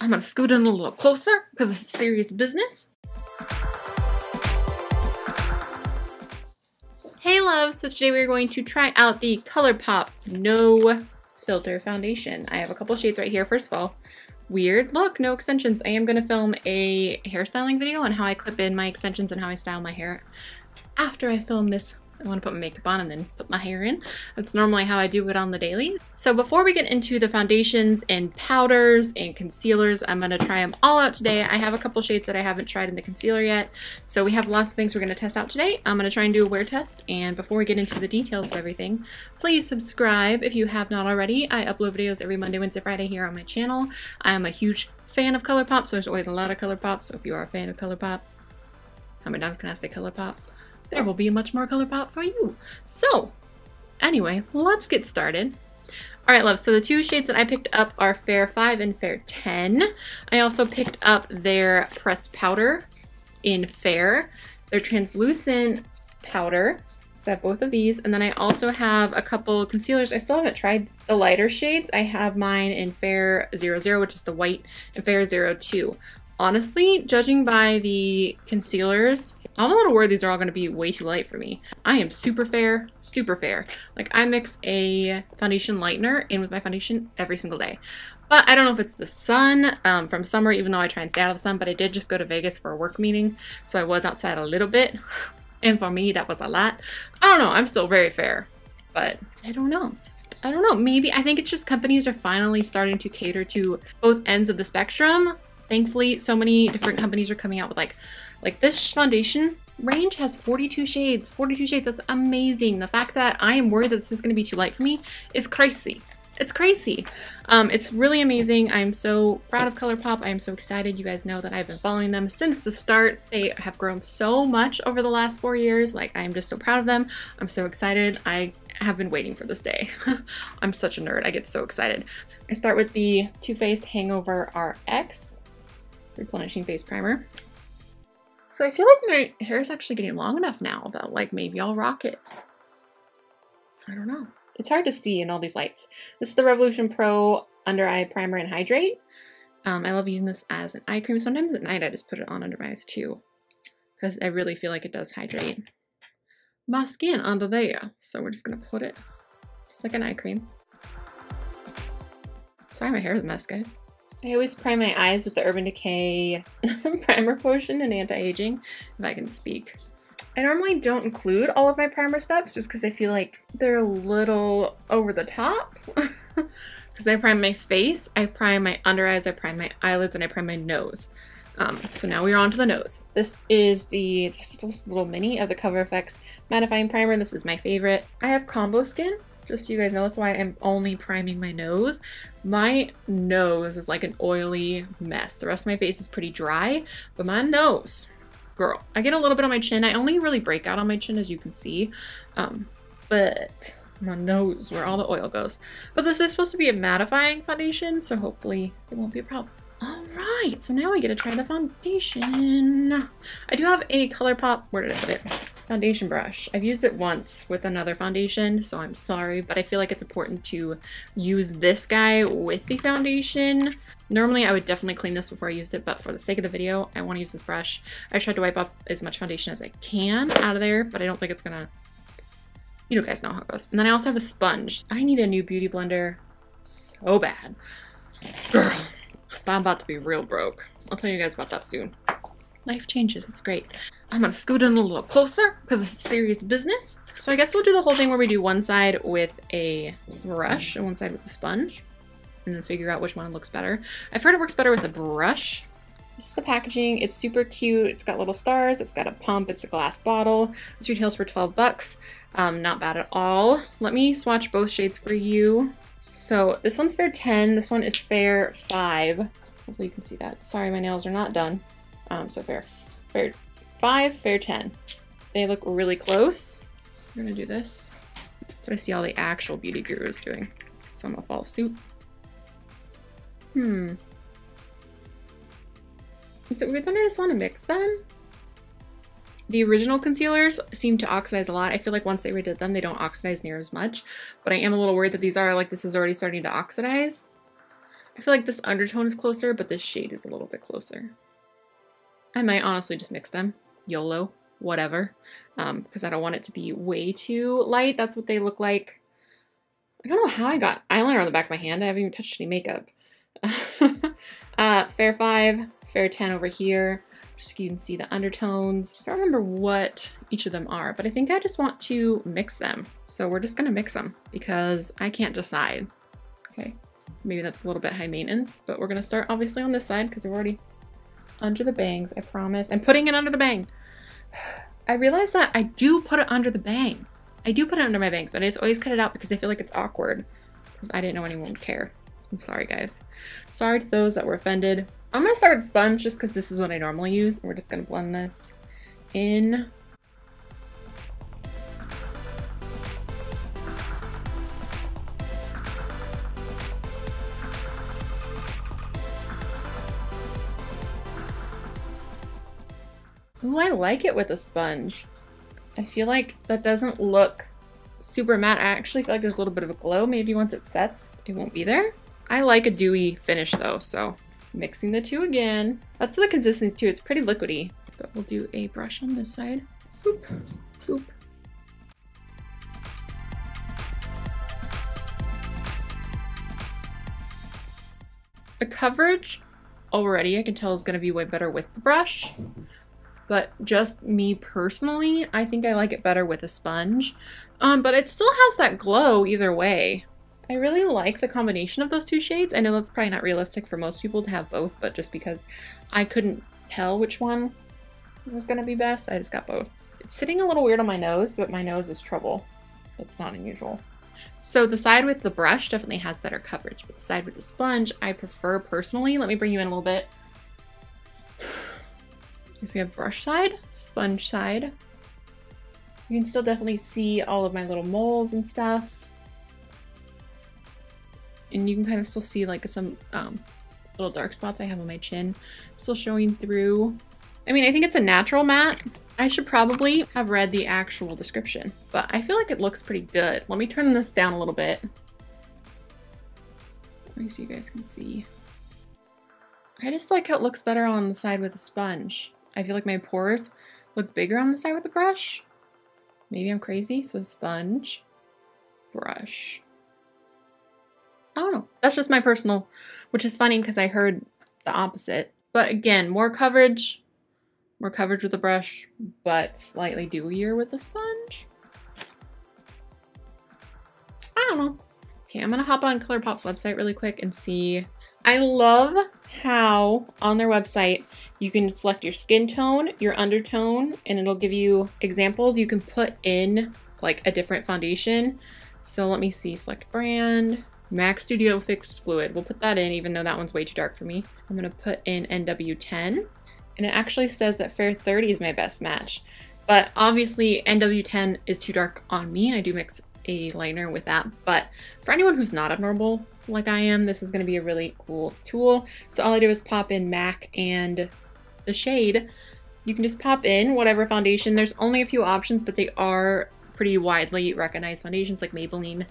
I'm gonna scoot in a little closer because it's serious business. Hey love, so today we're going to try out the Colourpop No Filter Foundation. I have a couple shades right here. First of all, weird look, no extensions. I am going to film a hairstyling video on how I clip in my extensions and how I style my hair. After I film this, I want to put my makeup on and then put my hair in. That's normally how I do it on the daily. So before we get into the foundations and powders and concealers, I'm going to try them all out today. I have a couple shades that I haven't tried in the concealer yet. So we have lots of things we're going to test out today. I'm going to try and do a wear test. And before we get into the details of everything, please subscribe if you have not already. I upload videos every Monday, Wednesday, Friday here on my channel. I am a huge fan of Colourpop, so there's always a lot of Colourpop. So if you are a fan of Colourpop, how many times can I say Colourpop? There will be much more Colourpop for you. So anyway, let's get started. All right, love, so the two shades that I picked up are Fair 5 and Fair 10. I also picked up their pressed powder in Fair, their translucent powder. So I have both of these. And then I also have a couple concealers. I still haven't tried the lighter shades. I have mine in Fair 00, which is the white, and Fair 02. Honestly, judging by the concealers, I'm a little worried these are all going to be way too light for me. I am super fair, super fair. Like, I mix a foundation lightener in with my foundation every single day. But I don't know if it's the sun from summer, even though I try and stay out of the sun, but I did just go to Vegas for a work meeting, so I was outside a little bit. And for me, that was a lot. I don't know, I'm still very fair, but I don't know. I don't know, maybe, I think it's just companies are finally starting to cater to both ends of the spectrum. Thankfully, so many different companies are coming out with like this foundation range has 42 shades. 42 shades, that's amazing. The fact that I am worried that this is going to be too light for me is crazy. It's crazy. It's really amazing. I'm so proud of Colourpop. I am so excited. You guys know that I've been following them since the start. They have grown so much over the last 4 years. Like, I'm just so proud of them. I'm so excited. I have been waiting for this day. I'm such a nerd. I get so excited. I start with the Too Faced Hangover RX Replenishing Face Primer. So I feel like my hair is actually getting long enough now that, like, maybe I'll rock it. I don't know. It's hard to see in all these lights. This is the Revolution Pro Under Eye Primer and Hydrate. I love using this as an eye cream. Sometimes at night I just put it on under my eyes too, because I really feel like it does hydrate my skin under there. So we're just gonna put it just like an eye cream. Sorry, my hair is a mess, guys. I always prime my eyes with the Urban Decay primer potion and anti-aging, if I can speak. I normally don't include all of my primer steps just because I feel like they're a little over the top. Because I prime my face, I prime my under eyes, I prime my eyelids, and I prime my nose. So now we're on to the nose. This is just this little mini of the Cover FX mattifying primer. This is my favorite. I have combo skin. Just so you guys know, that's why I'm only priming my nose. My nose is like an oily mess. The rest of my face is pretty dry, but my nose, girl, I get a little bit on my chin. I only really break out on my chin, as you can see, but my nose, where all the oil goes. But this is supposed to be a mattifying foundation, so hopefully it won't be a problem. All right, so now we get to try the foundation. I do have a Colourpop, where did I put it? Foundation brush. I've used it once with another foundation, so I'm sorry, but I feel like it's important to use this guy with the foundation. Normally I would definitely clean this before I used it, but for the sake of the video, I want to use this brush. I tried to wipe off as much foundation as I can out of there, but I don't think it's gonna, you guys know how it goes. And then I also have a sponge. I need a new beauty blender so bad. Girl, but I'm about to be real broke. I'll tell you guys about that soon. Life changes, it's great. I'm gonna scoot in a little closer because it's serious business. So I guess we'll do the whole thing where we do one side with a brush and one side with a sponge, and then figure out which one looks better. I've heard it works better with a brush. This is the packaging. It's super cute. It's got little stars. It's got a pump. It's a glass bottle. This retails for 12 bucks. Not bad at all. Let me swatch both shades for you. So this one's Fair 10. This one is Fair 5. Hopefully you can see that. Sorry, my nails are not done. So Fair 5, Fair 10. They look really close. We're gonna do this. That's what I see all the actual beauty gurus doing. So I'm gonna follow suit. Is it weird that I just want to mix them? The original concealers seem to oxidize a lot. I feel like once they redid them, they don't oxidize near as much. But I am a little worried that these are like, this is already starting to oxidize. I feel like this undertone is closer, but this shade is a little bit closer. I might honestly just mix them. YOLO, whatever. Because I don't want it to be way too light. That's what they look like. I don't know how I got eyeliner on the back of my hand. I haven't even touched any makeup. Fair 5, fair 10 over here. Just so you can see the undertones. I don't remember what each of them are, but I think I just want to mix them. So we're just gonna mix them because I can't decide. Okay, maybe that's a little bit high maintenance, but we're gonna start obviously on this side because we're already under the bangs, I promise. I'm putting it under the bang. I realized that I do put it under the bang. I do put it under my bangs, but I just always cut it out because I feel like it's awkward because I didn't know anyone would care. I'm sorry, guys. Sorry to those that were offended. I'm gonna start with sponge just because this is what I normally use. And we're just gonna blend this in. Ooh, I like it with a sponge. I feel like that doesn't look super matte. I actually feel like there's a little bit of a glow. Maybe once it sets, it won't be there. I like a dewy finish though, so mixing the two again. That's the consistency too. It's pretty liquidy, but we'll do a brush on this side. Boop, boop. The coverage already I can tell is going to be way better with the brush, but just me personally, I think I like it better with a sponge. But it still has that glow either way. I really like the combination of those two shades. I know that's probably not realistic for most people to have both, but just because I couldn't tell which one was going to be best, I just got both. It's sitting a little weird on my nose, but my nose is trouble. That's not unusual. So the side with the brush definitely has better coverage, but the side with the sponge, I prefer personally. Let me bring you in a little bit. So we have brush side, sponge side. You can still definitely see all of my little moles and stuff. And you can kind of still see like some little dark spots I have on my chin still showing through. I mean, I think it's a natural matte. I should probably have read the actual description, but I feel like it looks pretty good. Let me turn this down a little bit. Let me so you guys can see. I just like how it looks better on the side with a sponge. I feel like my pores look bigger on the side with the brush. Maybe I'm crazy, so sponge, brush. I don't know. That's just my personal, which is funny because I heard the opposite. But again, more coverage with the brush, but slightly dewier with the sponge. I don't know. Okay, I'm gonna hop on Colourpop's website really quick and see. I love how on their website you can select your skin tone, your undertone, and it'll give you examples. You can put in like a different foundation. So let me see, select brand. MAC Studio Fix Fluid. We'll put that in even though that one's way too dark for me. I'm gonna put in NW10 and it actually says that Fair 30 is my best match. But obviously NW10 is too dark on me. I do mix a liner with that, but for anyone who's not abnormal like I am, this is gonna be a really cool tool. So all I do is pop in MAC and the shade. You can just pop in whatever foundation. There's only a few options, but they are pretty widely recognized foundations. Like Maybelline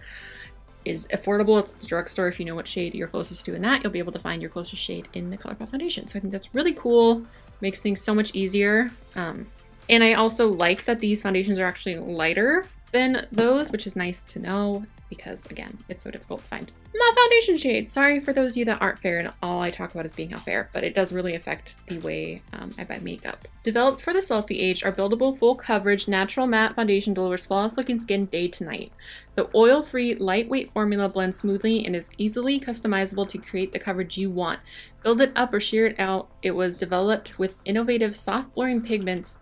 is affordable. It's at the drugstore. If you know what shade you're closest to in that, you'll be able to find your closest shade in the Colourpop foundation. So I think that's really cool. Makes things so much easier. And I also like that these foundations are actually lighter than those, which is nice to know because again, it's so difficult to find my foundation shade. Sorry for those of you that aren't fair and all I talk about is being how fair, but it does really affect the way I buy makeup. Developed for the selfie age, our buildable full coverage natural matte foundation delivers flawless looking skin day to night. The oil-free lightweight formula blends smoothly and is easily customizable to create the coverage you want. Build it up or sheer it out. It was developed with innovative soft blurring pigments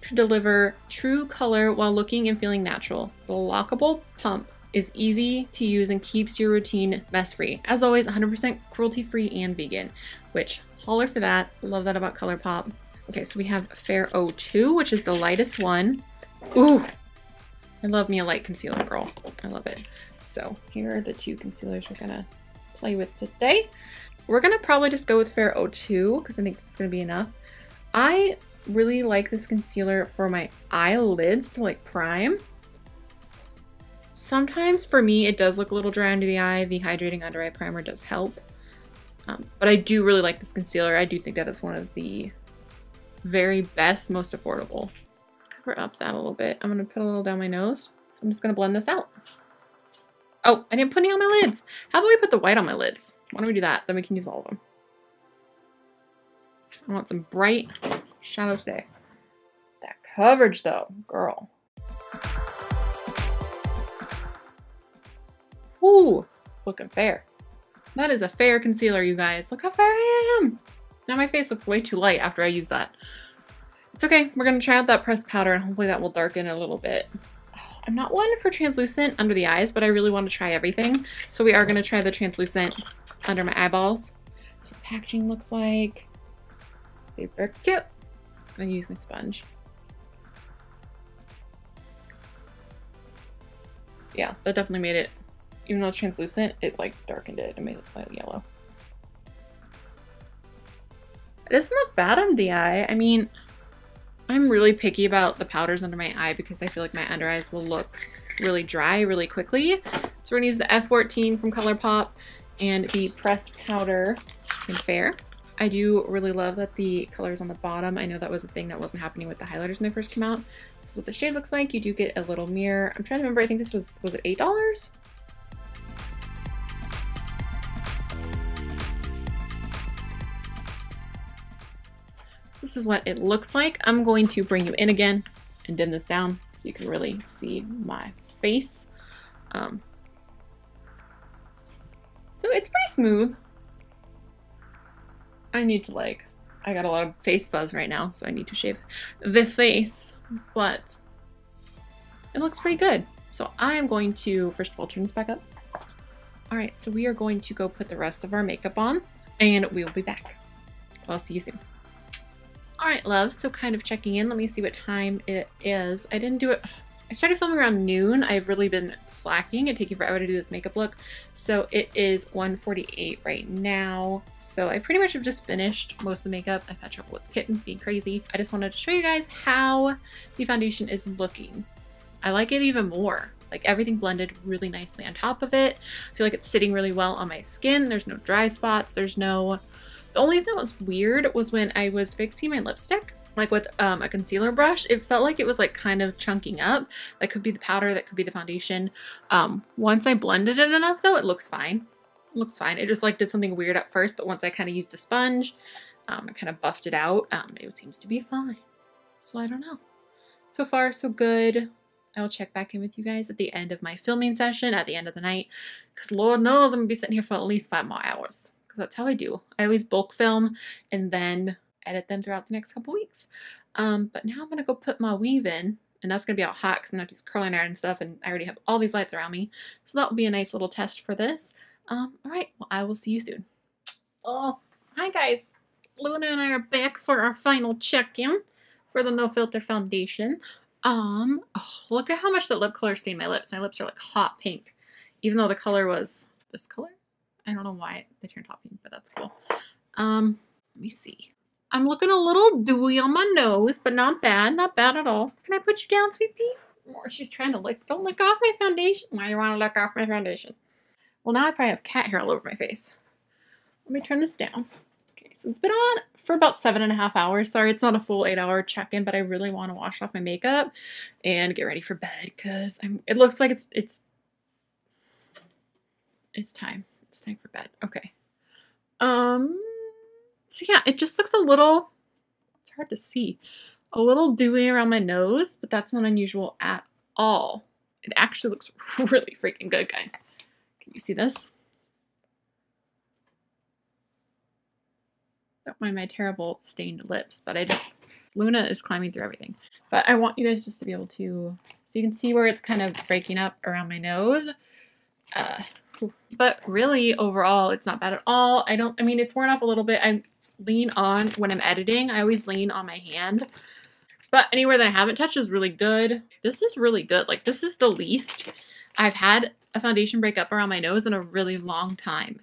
to deliver true color while looking and feeling natural. The lockable pump is easy to use and keeps your routine mess-free. As always, 100% cruelty-free and vegan, which holler for that. Love that about Colourpop. Okay, so we have Fair 02, which is the lightest one. Ooh, I love me a light concealer, girl. I love it. So here are the two concealers we're gonna play with today. We're gonna probably just go with Fair 02 because I think this is gonna be enough. I really like this concealer for my eyelids to like prime. Sometimes for me, it does look a little dry under the eye. The hydrating under eye primer does help. But I do really like this concealer. I do think that is one of the very best, most affordable. Cover up that a little bit. I'm going to put a little down my nose. So I'm just going to blend this out. Oh, I didn't put any on my lids. How about we put the white on my lids? Why don't we do that? Then we can use all of them. I want some bright shadow today. That coverage though, girl. Ooh, looking fair. That is a fair concealer, you guys. Look how fair I am. Now my face looks way too light after I use that. It's okay. We're going to try out that pressed powder and hopefully that will darken a little bit. I'm not one for translucent under the eyes, but I really want to try everything. So we are going to try the translucent under my eyeballs. So the packaging looks like super cute. I'm just going to use my sponge. Yeah, that definitely made it, even though it's translucent, it like darkened it and made it slightly yellow. It doesn't look bad under the eye. I mean, I'm really picky about the powders under my eye because I feel like my under eyes will look really dry really quickly. So we're gonna use the F14 from Colourpop and the pressed powder in Fair. I do really love that the colors on the bottom. I know that was a thing that wasn't happening with the highlighters when they first came out. This is what the shade looks like. You do get a little mirror. I'm trying to remember, I think this was it $8? This is what it looks like. I'm going to bring you in again and dim this down so you can really see my face. So it's pretty smooth. I need to I got a lot of face fuzz right now, so I need to shave the face, but it looks pretty good. So I am going to, first of all, turn this back up. All right, so we are going to go put the rest of our makeup on and we will be back. So I'll see you soon. All right, love, so kind of checking in. Let me see what time it is. I didn't do it. I started filming around noon. I've really been slacking and taking forever to do this makeup look. So it is 1:48 right now. So I pretty much have just finished most of the makeup. I've had trouble with the kittens being crazy. I just wanted to show you guys how the foundation is looking. I like it even more. Like everything blended really nicely on top of it. I feel like it's sitting really well on my skin. There's no dry spots. There's no... The only thing that was weird was when I was fixing my lipstick, like with a concealer brush, it felt like it was like kind of chunking up. That could be the powder, that could be the foundation. Once I blended it enough though, it looks fine. It looks fine. It just like did something weird at first, but once I kind of used a sponge, I kind of buffed it out. It seems to be fine. So I don't know. So far, so good. I'll check back in with you guys at the end of my filming session, at the end of the night, because Lord knows I'm gonna be sitting here for at least 5 more hours. That's how I do. I always bulk film and then edit them throughout the next couple weeks. But now I'm gonna go put my weave in, and that's gonna be all hot because I'm not just curling iron and stuff, and I already have all these lights around me. So that will be a nice little test for this. All right, well, I will see you soon. Oh, hi guys. Luna and I are back for our final check-in for the No Filter foundation. Oh, look at how much that lip color stained my lips. My lips are like hot pink, even though the color was this color. I don't know why they turned hot pink, but that's cool. Let me see. I'm looking a little dewy on my nose, but not bad at all. Can I put you down, sweet pea? Or she's trying to lick. Don't lick off my foundation. Why do you want to lick off my foundation? Well, now I probably have cat hair all over my face. Let me turn this down. Okay, so it's been on for about 7.5 hours. Sorry, it's not a full 8-hour check-in, but I really want to wash off my makeup and get ready for bed because it looks like it's time. It's time for bed. Okay. So yeah, it just looks a little, it's hard to see, a little dewy around my nose, but that's not unusual at all. It actually looks really freaking good, guys. Can you see this? Don't mind my terrible stained lips, but Luna is climbing through everything. But I want you guys just to be able to, so you can see where it's kind of breaking up around my nose. But really, overall, it's not bad at all. I mean, it's worn off a little bit. I lean on, when I'm editing, I always lean on my hand. But anywhere that I haven't touched is really good. This is really good. Like, this is the least I've had a foundation break up around my nose in a really long time.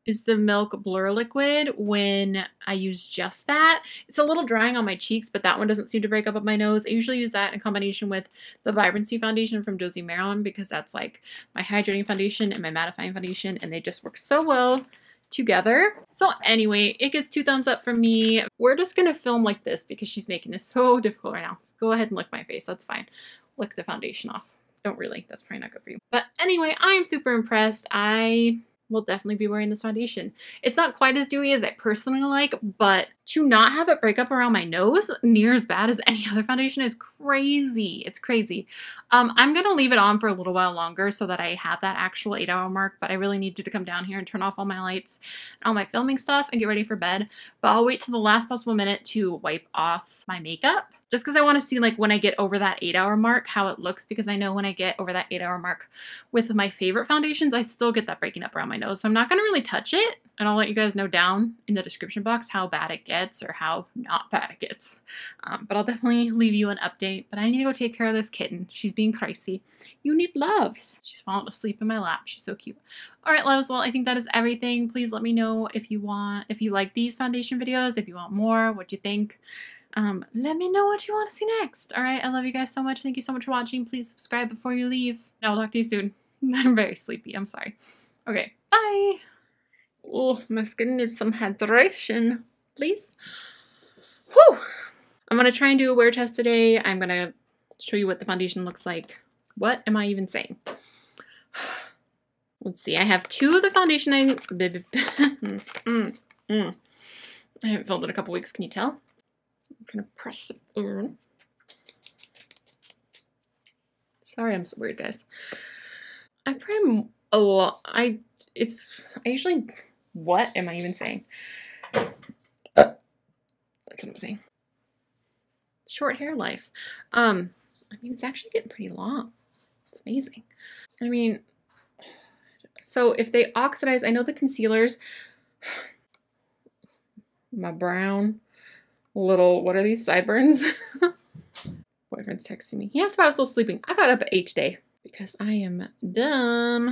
Is the Milk Blur Liquid when I use just that. It's a little drying on my cheeks, but that one doesn't seem to break up my nose. I usually use that in combination with the Vibrancy foundation from Josie Maran because that's like my hydrating foundation and my mattifying foundation, and they just work so well together. So anyway, it gets 2 thumbs up from me. We're just gonna film like this because she's making this so difficult right now. Go ahead and lick my face, that's fine. Lick the foundation off. Don't really, that's probably not good for you. But anyway, I am super impressed. I will definitely be wearing this foundation. It's not quite as dewy as I personally like, but to not have it break up around my nose near as bad as any other foundation is crazy. It's crazy. I'm gonna leave it on for a little while longer so that I have that actual 8-hour mark, but I really need you to come down here and turn off all my lights and all my filming stuff and get ready for bed. But I'll wait till the last possible minute to wipe off my makeup, just because I want to see like when I get over that 8-hour mark how it looks, because I know when I get over that 8-hour mark with my favorite foundations I still get that breaking up around my nose. So I'm not going to really touch it, and I'll let you guys know down in the description box how bad it gets or how not bad it gets. But I'll definitely leave you an update. But I need to go take care of this kitten. She's being crazy. You need loves. She's falling asleep in my lap. She's so cute. All right, loves. Well, I think that is everything. Please let me know if you like these foundation videos, if you want more, what you think. Let me know what you want to see next. All right, I love you guys so much. Thank you so much for watching. Please subscribe before you leave. I'll talk to you soon. I'm very sleepy. I'm sorry. Okay, bye. Oh, my skin needs some hydration, please. Whew. I'm going to try and do a wear test today. I'm going to show you what the foundation looks like. What am I even saying? Let's see. I have 2 of the foundation. I haven't filmed in a couple weeks. Can you tell? I'm going to press it in. Sorry, I'm so weird, guys. I pray a lot. I usually, what am I even saying? That's what I'm saying. Short hair life. I mean, it's actually getting pretty long. It's amazing. I mean, so if they oxidize, I know the concealers, my brown little, what are these, sideburns? Boyfriend's texting me. He asked if I was still sleeping. I got up at H day because I am dumb.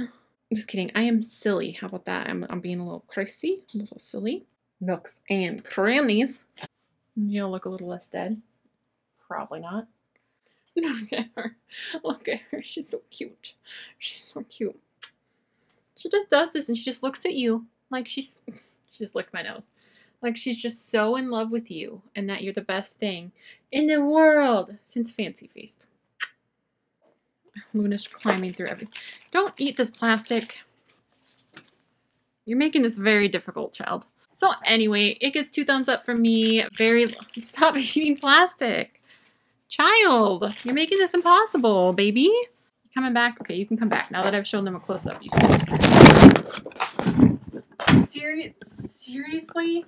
I'm just kidding. I am silly. How about that? I'm being a little crazy, a little silly. Nooks and crannies. You'll look a little less dead. Probably not. Look at her. Look at her. She's so cute. She's so cute. She just does this and she just looks at you like she just licked my nose. Like she's just so in love with you and that you're the best thing in the world since Fancy Feast. Luna's climbing through everything. Don't eat this plastic. You're making this very difficult, child. So anyway, it gets 2 thumbs up from me. Stop eating plastic. Child, you're making this impossible, baby. You coming back? Okay, you can come back. Now that I've shown them a close-up, you can. Seriously?